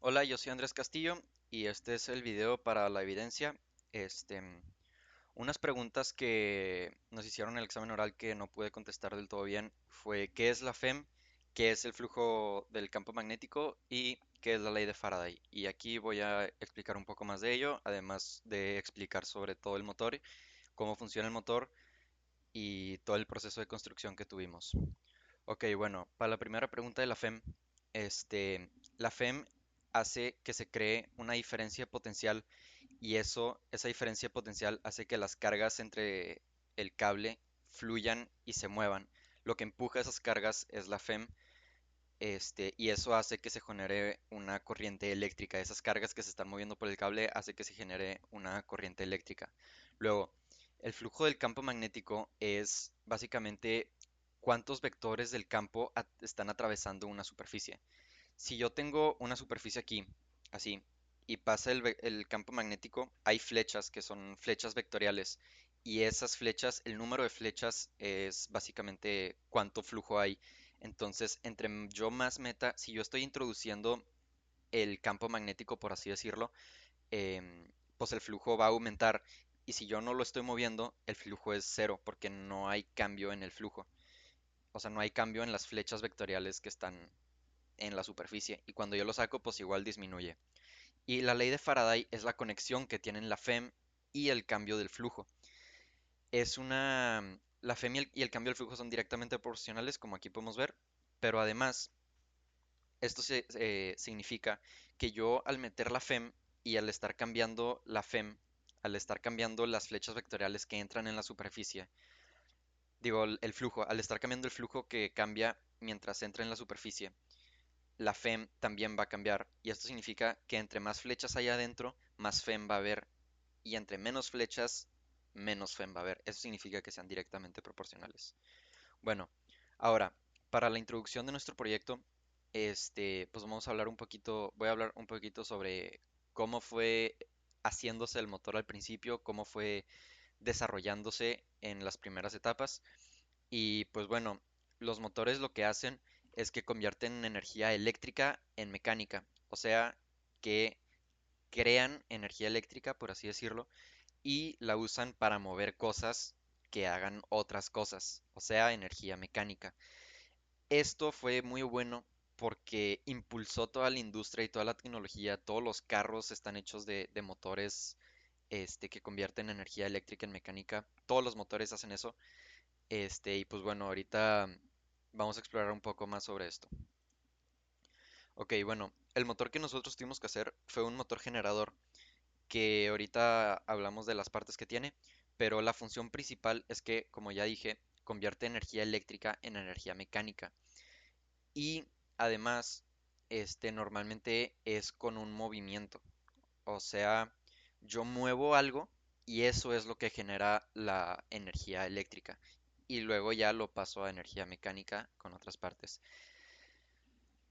Hola, yo soy Andrés Castillo y este es el video para la evidencia. Este, unas preguntas que nos hicieron en el examen oral que no pude contestar del todo bien fue ¿qué es la FEM? ¿Qué es el flujo del campo magnético? ¿Y qué es la ley de Faraday? Y aquí voy a explicar un poco más de ello, además de explicar sobre todo el motor, cómo funciona el motor y todo el proceso de construcción que tuvimos. Ok, bueno, para la primera pregunta de la FEM, la FEM hace que se cree una diferencia potencial y esa diferencia potencial hace que las cargas entre el cable fluyan y se muevan. Lo que empuja esas cargas es la FEM, y eso hace que se genere una corriente eléctrica. Esas cargas que se están moviendo por el cable hace que se genere una corriente eléctrica. Luego, el flujo del campo magnético es básicamente cuántos vectores del campo están atravesando una superficie. Si yo tengo una superficie aquí, así, y pasa el campo magnético, hay flechas que son flechas vectoriales. Y esas flechas, el número de flechas es básicamente cuánto flujo hay. Entonces, yo más meta, si yo estoy introduciendo el campo magnético, por así decirlo, pues el flujo va a aumentar. Y si yo no lo estoy moviendo, el flujo es cero, porque no hay cambio en el flujo. O sea, no hay cambio en las flechas vectoriales que están en la superficie. Y cuando yo lo saco, pues igual disminuye. Y la ley de Faraday es la conexión que tienen la FEM y el cambio del flujo. La FEM y el cambio del flujo son directamente proporcionales, como aquí podemos ver, pero además significa que yo al meter la FEM y al estar cambiando la FEM, al estar cambiando las flechas vectoriales que entran en la superficie, digo, el flujo, al estar cambiando el flujo que cambia mientras entra en la superficie, la FEM también va a cambiar. Y esto significa que entre más flechas haya adentro, más FEM va a haber. Y entre menos flechas, menos FEM va a haber. Eso significa que sean directamente proporcionales. Bueno, ahora, para la introducción de nuestro proyecto, pues vamos a hablar un poquito, voy a hablar un poquito sobre cómo fue haciéndose el motor al principio, cómo fue desarrollándose en las primeras etapas. Y pues bueno, los motores lo que hacen es que convierten energía eléctrica en mecánica, o sea, que crean energía eléctrica, por así decirlo, y la usan para mover cosas que hagan otras cosas, o sea, energía mecánica. Esto fue muy bueno porque impulsó toda la industria y toda la tecnología. Todos los carros están hechos de motores, que convierten energía eléctrica en mecánica. Todos los motores hacen eso. Y pues bueno, ahorita vamos a explorar un poco más sobre esto. Ok, bueno, el motor que nosotros tuvimos que hacer fue un motor generador, que ahorita hablamos de las partes que tiene, pero la función principal es que, como ya dije, convierte energía eléctrica en energía mecánica. Y además, normalmente es con un movimiento. O sea, yo muevo algo y eso es lo que genera la energía eléctrica. Y luego ya lo paso a energía mecánica con otras partes.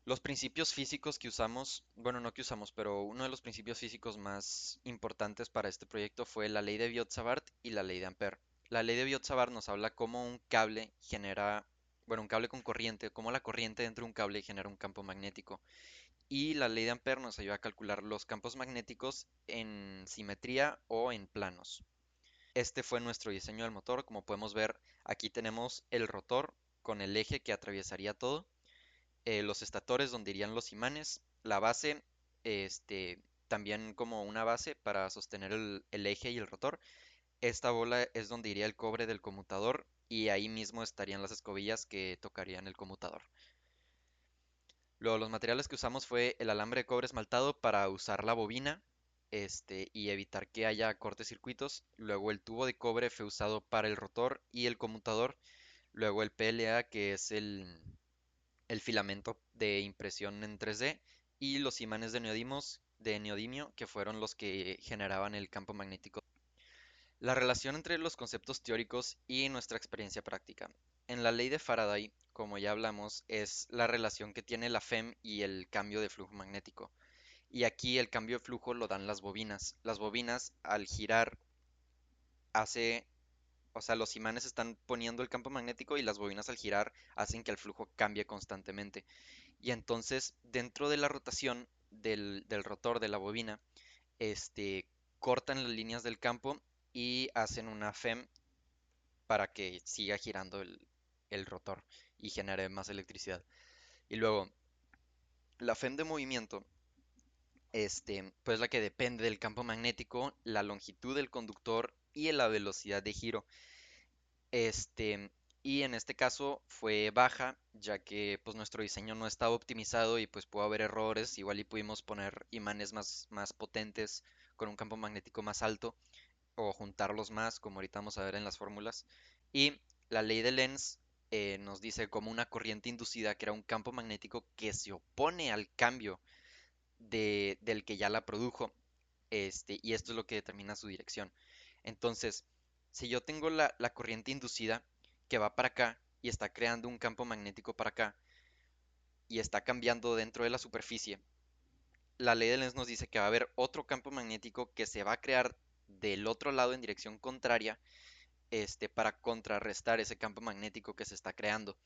Los principios físicos que usamos, bueno, no que usamos, pero uno de los principios físicos más importantes para este proyecto fue la ley de Biot-Savart y la ley de Ampère. La ley de Biot-Savart nos habla cómo un cable genera, bueno, un cable con corriente, cómo la corriente dentro de un cable genera un campo magnético. Y la ley de Ampère nos ayuda a calcular los campos magnéticos en simetría o en planos. Este fue nuestro diseño del motor. Como podemos ver, aquí tenemos el rotor con el eje que atraviesaría todo, los estatores donde irían los imanes, la base, también como una base para sostener el eje y el rotor. Esta bola es donde iría el cobre del conmutador y ahí mismo estarían las escobillas que tocarían el conmutador. Luego, los materiales que usamos fue el alambre de cobre esmaltado para usar la bobina, y evitar que haya cortocircuitos. Luego, el tubo de cobre fue usado para el rotor y el conmutador. Luego, el PLA, que es el filamento de impresión en 3D, y los imanes de neodimio, que fueron los que generaban el campo magnético. La relación entre los conceptos teóricos y nuestra experiencia práctica. En la ley de Faraday, como ya hablamos, es la relación que tiene la FEM y el cambio de flujo magnético. Y aquí el cambio de flujo lo dan las bobinas. Las bobinas al girar hace, o sea, los imanes están poniendo el campo magnético y las bobinas al girar hacen que el flujo cambie constantemente. Y entonces, dentro de la rotación del rotor de la bobina, cortan las líneas del campo y hacen una FEM para que siga girando el rotor y genere más electricidad. Y luego, la FEM de movimiento, pues la que depende del campo magnético, la longitud del conductor y la velocidad de giro. Este, y en este caso fue baja, ya que pues nuestro diseño no estaba optimizado y pues pudo haber errores. Igual y pudimos poner imanes más potentes con un campo magnético más alto o juntarlos más, como ahorita vamos a ver en las fórmulas. Y la ley de Lenz nos dice como una corriente inducida que era un campo magnético que se opone al cambio del que ya la produjo, y esto es lo que determina su dirección. Entonces, si yo tengo la corriente inducida que va para acá y está creando un campo magnético para acá y está cambiando dentro de la superficie, la ley de Lenz nos dice que va a haber otro campo magnético que se va a crear del otro lado en dirección contraria, para contrarrestar ese campo magnético que se está creando.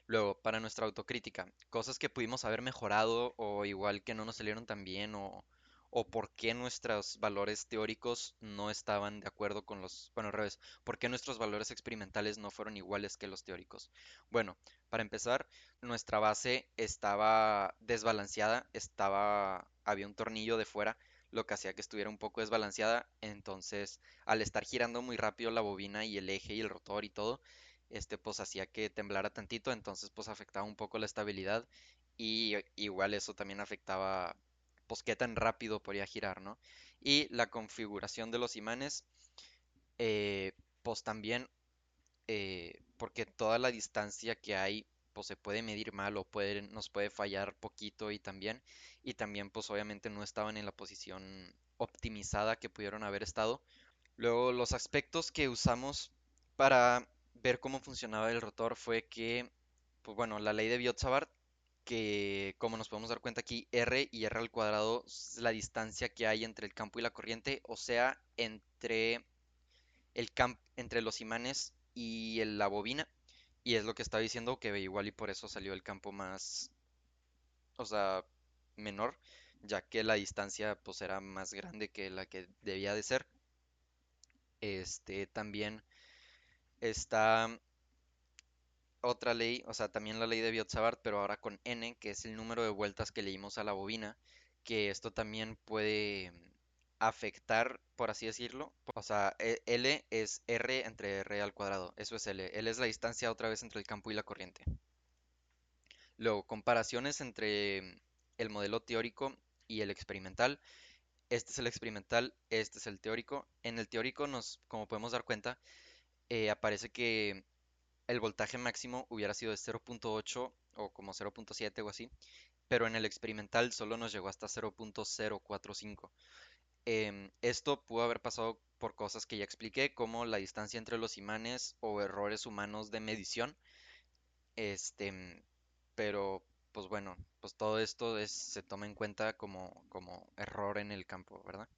Luego, para nuestra autocrítica, cosas que pudimos haber mejorado o igual que no nos salieron tan bien o por qué nuestros valores teóricos no estaban de acuerdo con bueno, al revés, por qué nuestros valores experimentales no fueron iguales que los teóricos. Bueno, para empezar, nuestra base estaba desbalanceada, había un tornillo de fuera, lo que hacía que estuviera un poco desbalanceada, entonces al estar girando muy rápido la bobina y el eje y el rotor y todo, pues hacía que temblara tantito, entonces pues afectaba un poco la estabilidad y igual eso también afectaba pues qué tan rápido podía girar, ¿no? Y la configuración de los imanes, pues también, porque toda la distancia que hay pues se puede medir mal o nos puede fallar poquito y también pues obviamente no estaban en la posición optimizada que pudieron haber estado. Luego, los aspectos que usamos para ver cómo funcionaba el rotor fue que, pues bueno, la ley de Biot-Savart, que como nos podemos dar cuenta aquí, R y R al cuadrado es la distancia que hay entre el campo y la corriente, o sea, entre los imanes y la bobina, y es lo que estaba diciendo que igual y por eso salió el campo más, o sea, menor, ya que la distancia pues era más grande que la que debía de ser. También está otra ley, o sea, también la ley de Biot-Savart, pero ahora con n, que es el número de vueltas que le dimos a la bobina, que esto también puede afectar, por así decirlo. O sea, L es R entre R al cuadrado, eso es L. L es la distancia otra vez entre el campo y la corriente. Luego, comparaciones entre el modelo teórico y el experimental. Este es el experimental, este es el teórico. En el teórico como podemos dar cuenta, aparece que el voltaje máximo hubiera sido de 0.8 o como 0.7 o así, pero en el experimental solo nos llegó hasta 0.045. Esto pudo haber pasado por cosas que ya expliqué, como la distancia entre los imanes o errores humanos de medición. Este, pero pues bueno, pues todo esto se toma en cuenta como error en el campo, ¿verdad?